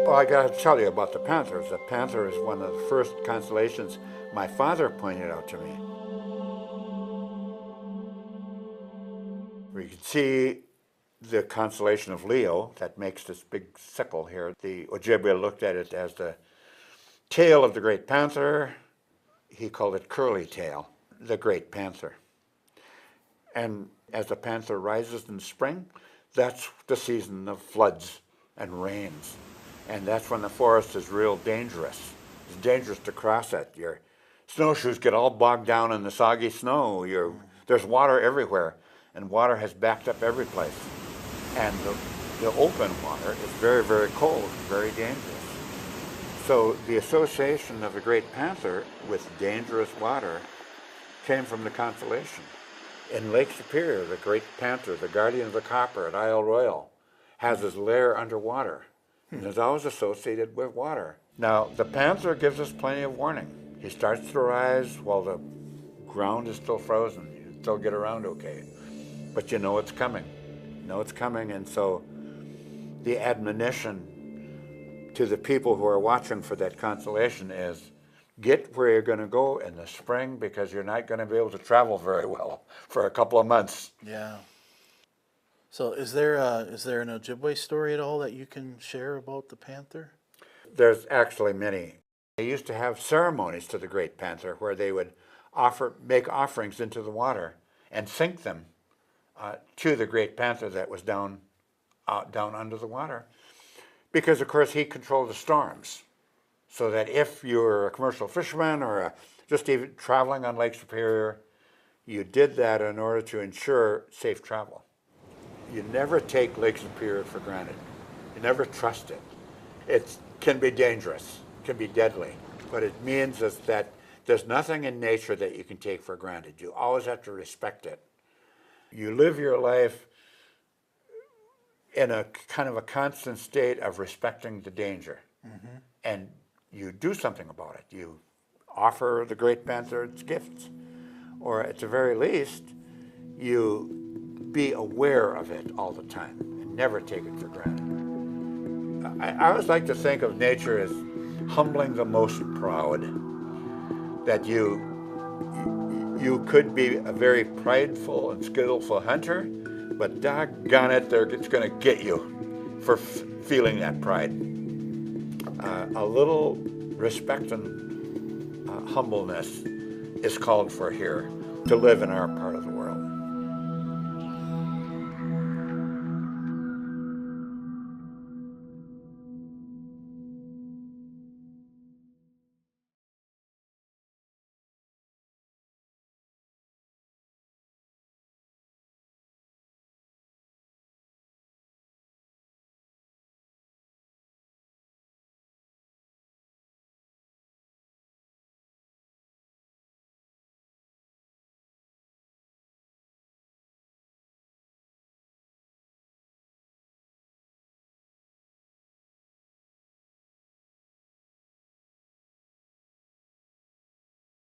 Well, I got to tell you about the Panthers. The Panther is one of the first constellations my father pointed out to me. We can see the constellation of Leo that makes this big sickle here. The Ojibwe looked at it as the tail of the great panther. He called it curly tail, the great panther. And as the panther rises in spring, that's the season of floods and rains. And that's when the forest is real dangerous. It's dangerous to cross it. Your snowshoes get all bogged down in the soggy snow. There's water everywhere, and water has backed up every place. And the open water is very, very cold, very dangerous. So the association of the great panther with dangerous water came from the constellation. In Lake Superior, the great panther, the guardian of the copper at Isle Royale, has his lair underwater. And is always associated with water. Now, the panther gives us plenty of warning. He starts to rise while the ground is still frozen. You still get around okay. But you know it's coming. You know it's coming, and so the admonition to the people who are watching for that constellation is get where you're going to go in the spring, because you're not going to be able to travel very well for a couple of months. Yeah. So is there an Ojibwe story at all that you can share about the panther? There's actually many. They used to have ceremonies to the great panther where they would make offerings into the water and sink them to the great panther that was down under the water. Because, of course, he controlled the storms. So that if you're a commercial fisherman or just even traveling on Lake Superior, you did that in order to ensure safe travel. You never take Lake Superior for granted. You never trust it. It can be dangerous, it can be deadly, but it means is that there's nothing in nature that you can take for granted. You always have to respect it. You live your life in a kind of a constant state of respecting the danger. Mm-hmm. And you do something about it. You offer the great panther its gifts, or at the very least, you be aware of it all the time and never take it for granted. I always like to think of nature as humbling the most proud, that you could be a very prideful and skillful hunter, but doggone it, it's going to get you for feeling that pride. A little respect and humbleness is called for here to live in our part